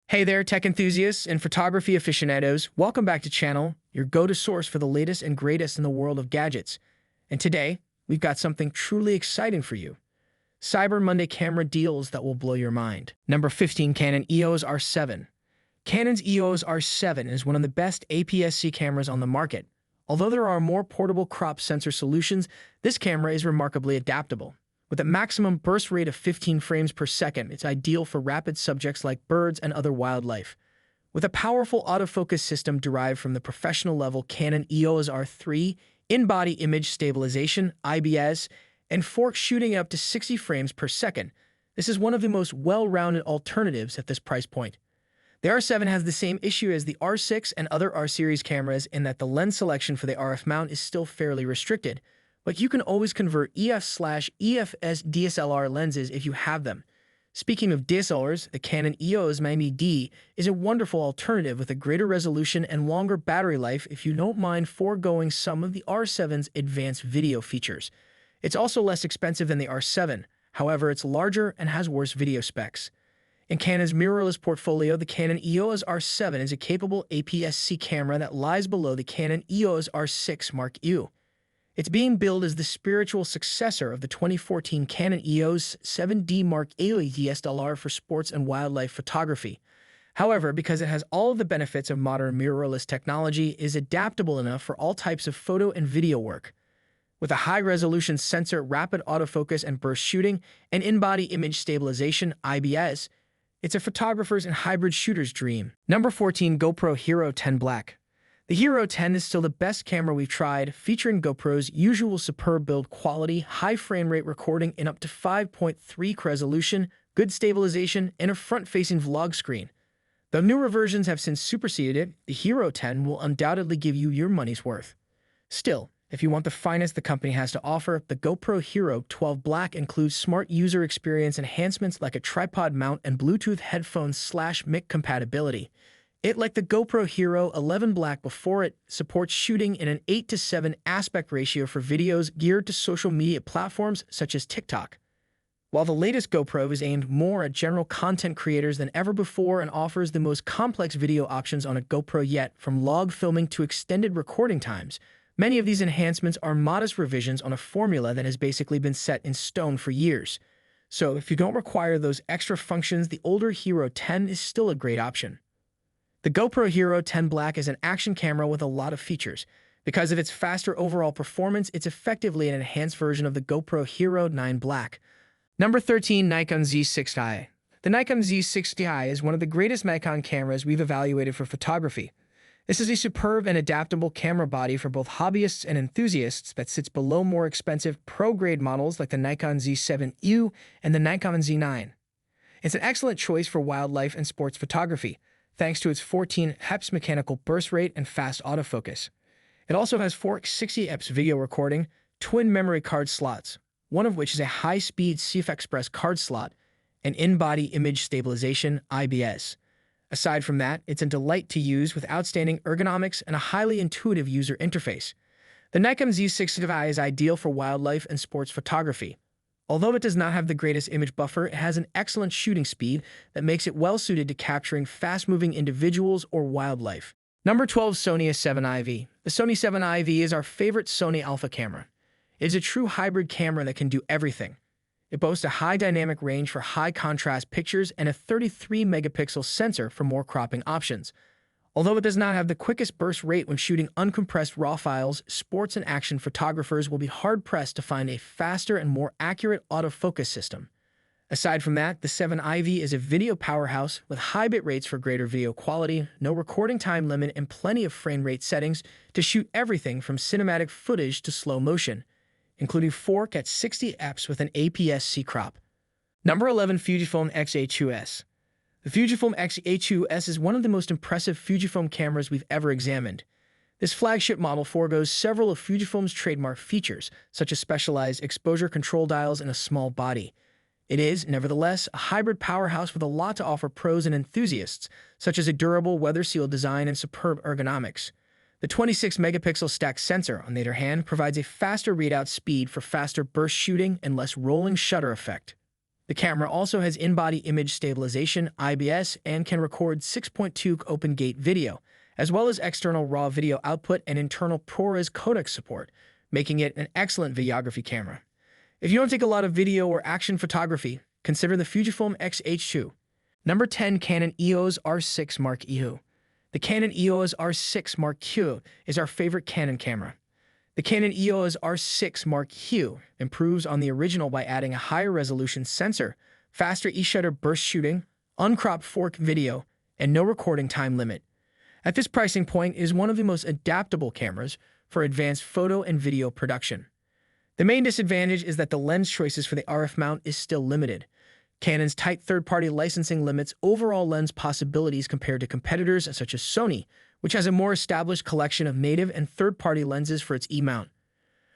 Hey there, tech enthusiasts and photography aficionados. Welcome back to channel, your go-to source for the latest and greatest in the world of gadgets. And today, we've got something truly exciting for you. Cyber Monday camera deals that will blow your mind. Number 15, Canon EOS R7. Canon's EOS R7 is one of the best APS-C cameras on the market. Although there are more portable crop sensor solutions, this camera is remarkably adaptable. With a maximum burst rate of 15 frames per second, it's ideal for rapid subjects like birds and other wildlife. With a powerful autofocus system derived from the professional-level Canon EOS R3, in-body image stabilization, IBS, and fork shooting up to 60 frames per second, this is one of the most well-rounded alternatives at this price point. The R7 has the same issue as the R6 and other R-series cameras in that the lens selection for the RF mount is still fairly restricted, but you can always convert EF/EFS DSLR lenses if you have them. Speaking of DSLRs, the Canon EOS 90D is a wonderful alternative with a greater resolution and longer battery life if you don't mind foregoing some of the R7's advanced video features. It's also less expensive than the R7, however it's larger and has worse video specs. In Canon's mirrorless portfolio, the Canon EOS R7 is a capable APS-C camera that lies below the Canon EOS R6 Mark II. It's being billed as the spiritual successor of the 2014 Canon EOS 7D Mark VIII DSLR for sports and wildlife photography. However, because it has all of the benefits of modern mirrorless technology, it is adaptable enough for all types of photo and video work. With a high-resolution sensor, rapid autofocus and burst shooting, and in-body image stabilization, IBS, it's a photographer's and hybrid shooter's dream. Number 14, GoPro Hero 10 Black. The Hero 10 is still the best camera we've tried, featuring GoPro's usual superb build quality, high frame rate recording in up to 5.3K resolution, good stabilization, and a front-facing vlog screen. Though newer versions have since superseded it, the Hero 10 will undoubtedly give you your money's worth. Still, if you want the finest the company has to offer, the GoPro Hero 12 Black includes smart user experience enhancements like a tripod mount and Bluetooth headphones/mic compatibility. It, like the GoPro Hero 11 Black before it, supports shooting in an 8:7 aspect ratio for videos geared to social media platforms such as TikTok. While the latest GoPro is aimed more at general content creators than ever before and offers the most complex video options on a GoPro yet, from log filming to extended recording times, many of these enhancements are modest revisions on a formula that has basically been set in stone for years. So if you don't require those extra functions, the older Hero 10 is still a great option. The GoPro Hero 10 Black is an action camera with a lot of features. Because of its faster overall performance, it's effectively an enhanced version of the GoPro Hero 9 Black. Number 13, Nikon Z60i. The Nikon Z60i is one of the greatest Nikon cameras we've evaluated for photography. This is a superb and adaptable camera body for both hobbyists and enthusiasts that sits below more expensive pro-grade models like the Nikon Z7U and the Nikon Z9. It's an excellent choice for wildlife and sports photography, thanks to its 14 Hz mechanical burst rate and fast autofocus. It also has 4 60 Hz video recording, twin memory card slots, one of which is a high-speed CF Express card slot, and in-body image stabilization, IBS. Aside from that, it's a delight to use with outstanding ergonomics and a highly intuitive user interface. The Nikon Z60i is ideal for wildlife and sports photography. Although it does not have the greatest image buffer, it has an excellent shooting speed that makes it well-suited to capturing fast-moving individuals or wildlife. Number 12, Sony A7IV. The Sony 7IV is our favorite Sony Alpha camera. It is a true hybrid camera that can do everything. It boasts a high dynamic range for high-contrast pictures and a 33-megapixel sensor for more cropping options. Although it does not have the quickest burst rate when shooting uncompressed RAW files, sports and action photographers will be hard-pressed to find a faster and more accurate autofocus system. Aside from that, the 7IV is a video powerhouse with high bit rates for greater video quality, no recording time limit, and plenty of frame rate settings to shoot everything from cinematic footage to slow motion, including 4K at 60 fps with an APS-C crop. Number 11, Fujifilm X-A2S. The Fujifilm X-A2S is one of the most impressive Fujifilm cameras we've ever examined. This flagship model forgoes several of Fujifilm's trademark features, such as specialized exposure control dials and a small body. It is, nevertheless, a hybrid powerhouse with a lot to offer pros and enthusiasts, such as a durable, weather-sealed design and superb ergonomics. The 26-megapixel stacked sensor, on the other hand, provides a faster readout speed for faster burst shooting and less rolling shutter effect. The camera also has in-body image stabilization, IBS, and can record 6.2 open-gate video, as well as external RAW video output and internal ProRes codec support, making it an excellent videography camera. If you don't take a lot of video or action photography, consider the Fujifilm X-H2. Number 10. Canon EOS R6 Mark II. The Canon EOS R6 Mark II is our favorite Canon camera. The Canon EOS R6 Mark II improves on the original by adding a higher resolution sensor, faster e-shutter burst shooting, uncropped fork video, and no recording time limit. At this pricing point, it is one of the most adaptable cameras for advanced photo and video production. The main disadvantage is that the lens choices for the RF mount is still limited. Canon's tight third-party licensing limits overall lens possibilities compared to competitors such as Sony, which has a more established collection of native and third-party lenses for its E-mount.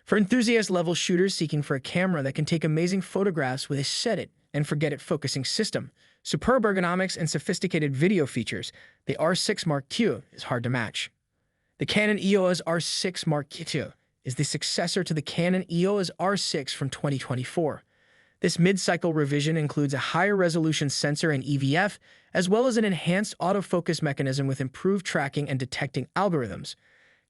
For enthusiast-level shooters seeking for a camera that can take amazing photographs with a set-it-and-forget-it focusing system, superb ergonomics, and sophisticated video features, the R6 Mark II is hard to match. The Canon EOS R6 Mark II is the successor to the Canon EOS R6 from 2024. This mid-cycle revision includes a higher resolution sensor and EVF, as well as an enhanced autofocus mechanism with improved tracking and detecting algorithms.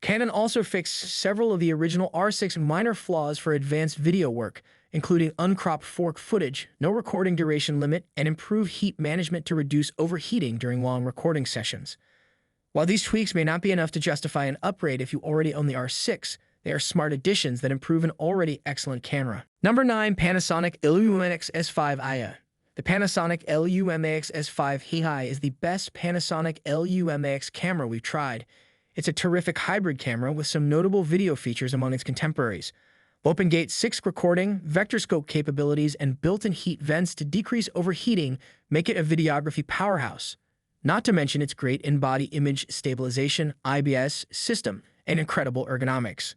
Canon also fixed several of the original R6 minor flaws for advanced video work, including uncropped fork footage, no recording duration limit, and improved heat management to reduce overheating during long recording sessions. While these tweaks may not be enough to justify an upgrade if you already own the R6, they are smart additions that improve an already excellent camera. Number 9. Panasonic LUMX S5 IA. The Panasonic LUMX S5 AI is the best Panasonic LUMX camera we've tried. It's a terrific hybrid camera with some notable video features among its contemporaries. Open-gate 6 recording, vector scope capabilities, and built-in heat vents to decrease overheating make it a videography powerhouse. Not to mention its great in-body image stabilization, IBS system, and incredible ergonomics.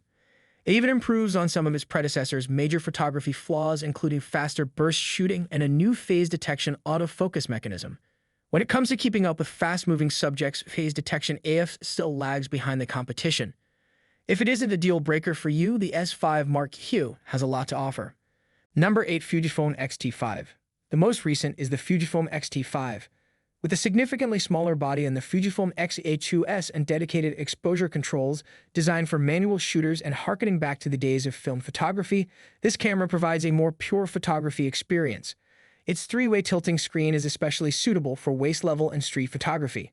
It even improves on some of its predecessors' major photography flaws, including faster burst shooting and a new phase detection autofocus mechanism. When it comes to keeping up with fast-moving subjects, phase detection AF still lags behind the competition. If it isn't a deal-breaker for you, the S5 Mark II has a lot to offer. Number 8. Fujifilm X-T5. The most recent is the Fujifilm X-T5. With a significantly smaller body than the Fujifilm X-H2S and dedicated exposure controls designed for manual shooters and harkening back to the days of film photography, this camera provides a more pure photography experience. Its three-way tilting screen is especially suitable for waist-level and street photography.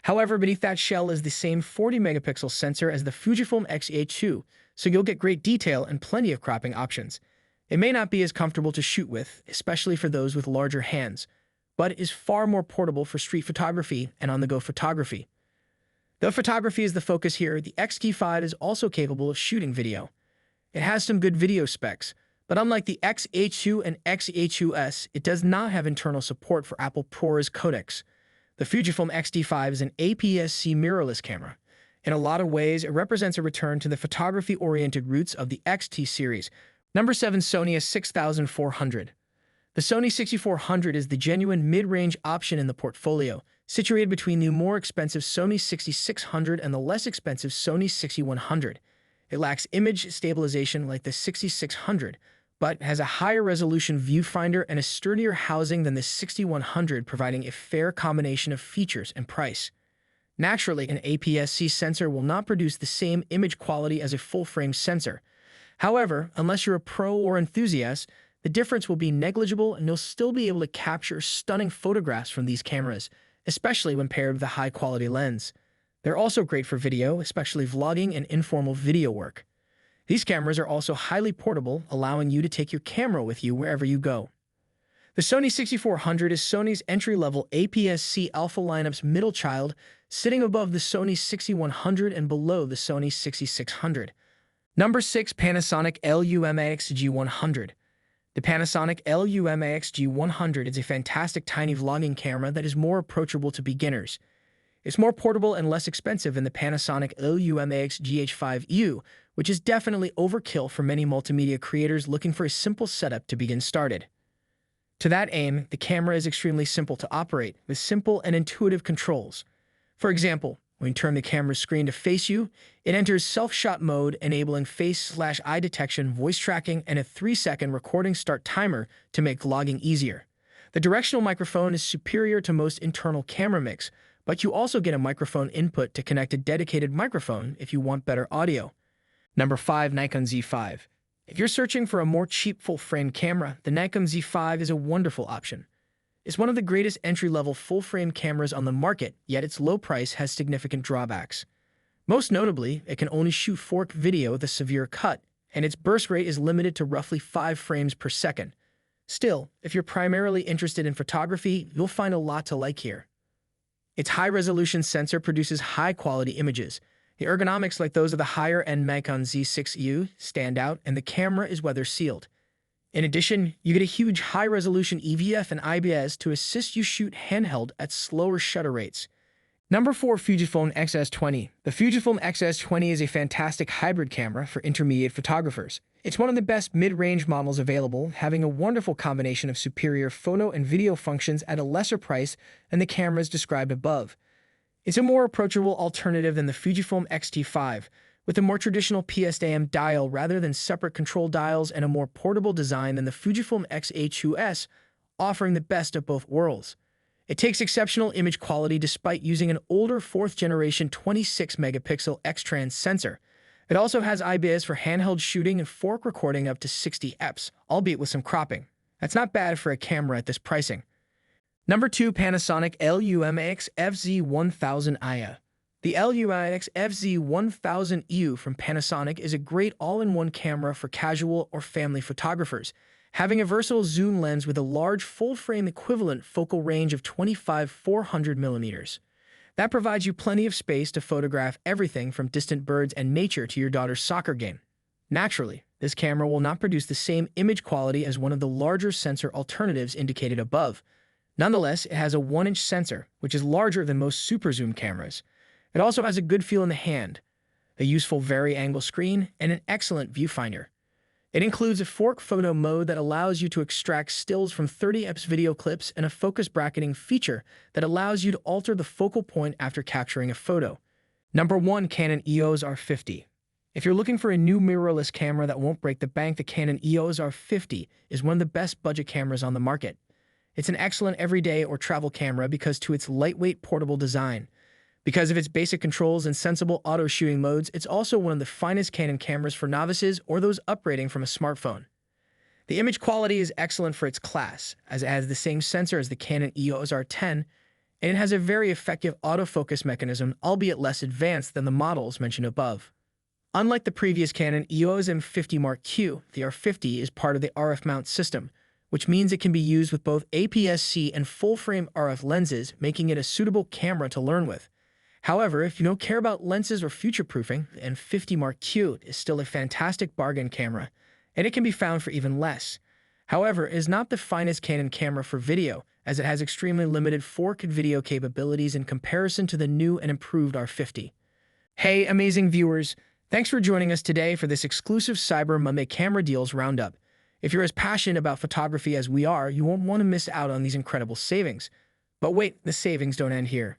However, beneath that shell is the same 40-megapixel sensor as the Fujifilm X-H2, so you'll get great detail and plenty of cropping options. It may not be as comfortable to shoot with, especially for those with larger hands, but is far more portable for street photography and on-the-go photography. Though photography is the focus here, the X-T5 is also capable of shooting video. It has some good video specs, but unlike the X-H2 and X-H2S, it does not have internal support for Apple ProRes codecs. The Fujifilm X-T5 is an APS-C mirrorless camera. In a lot of ways, it represents a return to the photography-oriented roots of the XT series. Number 7. Sony A6400. The Sony 6400 is the genuine mid-range option in the portfolio, situated between the more expensive Sony 6600 and the less expensive Sony 6100. It lacks image stabilization like the 6600, but has a higher resolution viewfinder and a sturdier housing than the 6100, providing a fair combination of features and price. Naturally, an APS-C sensor will not produce the same image quality as a full-frame sensor. However, unless you're a pro or enthusiast, the difference will be negligible and you'll still be able to capture stunning photographs from these cameras, especially when paired with a high-quality lens. They're also great for video, especially vlogging and informal video work. These cameras are also highly portable, allowing you to take your camera with you wherever you go. The Sony 6400 is Sony's entry-level APS-C alpha lineup's middle child, sitting above the Sony 6100 and below the Sony 6600. Number 6. Panasonic LUMX G100. The Panasonic LUMX G100 is a fantastic tiny vlogging camera that is more approachable to beginners. It's more portable and less expensive than the Panasonic LUMX GH5U, which is definitely overkill for many multimedia creators looking for a simple setup to begin started. To that aim, the camera is extremely simple to operate, with simple and intuitive controls. For example, When you turn the camera's screen to face you, it enters self-shot mode, enabling face/eye detection, voice tracking, and a 3-second recording start timer to make vlogging easier. The directional microphone is superior to most internal camera mics, but you also get a microphone input to connect a dedicated microphone if you want better audio. Number 5. Nikon Z5. If you're searching for a more cheap full-frame camera, the Nikon Z5 is a wonderful option. It's one of the greatest entry-level full-frame cameras on the market, yet its low price has significant drawbacks. Most notably, it can only shoot 4K video with a severe cut, and its burst rate is limited to roughly 5 frames per second. Still, if you're primarily interested in photography, you'll find a lot to like here. Its high-resolution sensor produces high-quality images. The ergonomics, like those of the higher-end Nikon Z6U, stand out, and the camera is weather-sealed. In addition, you get a huge high-resolution EVF and IBS to assist you shoot handheld at slower shutter rates. Number 4. Fujifilm X-S20. The Fujifilm X-S20 is a fantastic hybrid camera for intermediate photographers. It's one of the best mid-range models available, having a wonderful combination of superior photo and video functions at a lesser price than the cameras described above. It's a more approachable alternative than the Fujifilm X-T5, with a more traditional PSAM dial rather than separate control dials, and a more portable design than the Fujifilm X-A2S, offering the best of both worlds. It takes exceptional image quality despite using an older 4th-generation 26-megapixel X-Trans sensor. It also has IBIS for handheld shooting and 4K recording up to 60 fps, albeit with some cropping. That's not bad for a camera at this pricing. Number 2. Panasonic LUMIX FZ1000IA. The LUMIX FZ1000U from Panasonic is a great all-in-one camera for casual or family photographers, having a versatile zoom lens with a large full-frame equivalent focal range of 25-400mm. That provides you plenty of space to photograph everything from distant birds and nature to your daughter's soccer game. Naturally, this camera will not produce the same image quality as one of the larger sensor alternatives indicated above. Nonetheless, it has a 1-inch sensor, which is larger than most super zoom cameras. It also has a good feel in the hand, a useful vari-angle screen, and an excellent viewfinder. It includes a 4K photo mode that allows you to extract stills from 30 fps video clips, and a focus bracketing feature that allows you to alter the focal point after capturing a photo. Number 1. Canon EOS R50. If you're looking for a new mirrorless camera that won't break the bank, the Canon EOS R50 is one of the best budget cameras on the market. It's an excellent everyday or travel camera because to its lightweight, portable design. Because of its basic controls and sensible auto shooting modes, it's also one of the finest Canon cameras for novices or those upgrading from a smartphone. The image quality is excellent for its class, as it has the same sensor as the Canon EOS R10, and it has a very effective autofocus mechanism, albeit less advanced than the models mentioned above. Unlike the previous Canon EOS M50 Mark II, the R50 is part of the RF mount system, which means it can be used with both APS-C and full-frame RF lenses, making it a suitable camera to learn with. However, if you don't care about lenses or future-proofing, the M50 Mark II is still a fantastic bargain camera, and it can be found for even less. However, it is not the finest Canon camera for video, as it has extremely limited 4K video capabilities in comparison to the new and improved R50. Hey, amazing viewers! Thanks for joining us today for this exclusive Cyber Monday camera deals roundup. If you're as passionate about photography as we are, you won't want to miss out on these incredible savings. But wait, the savings don't end here.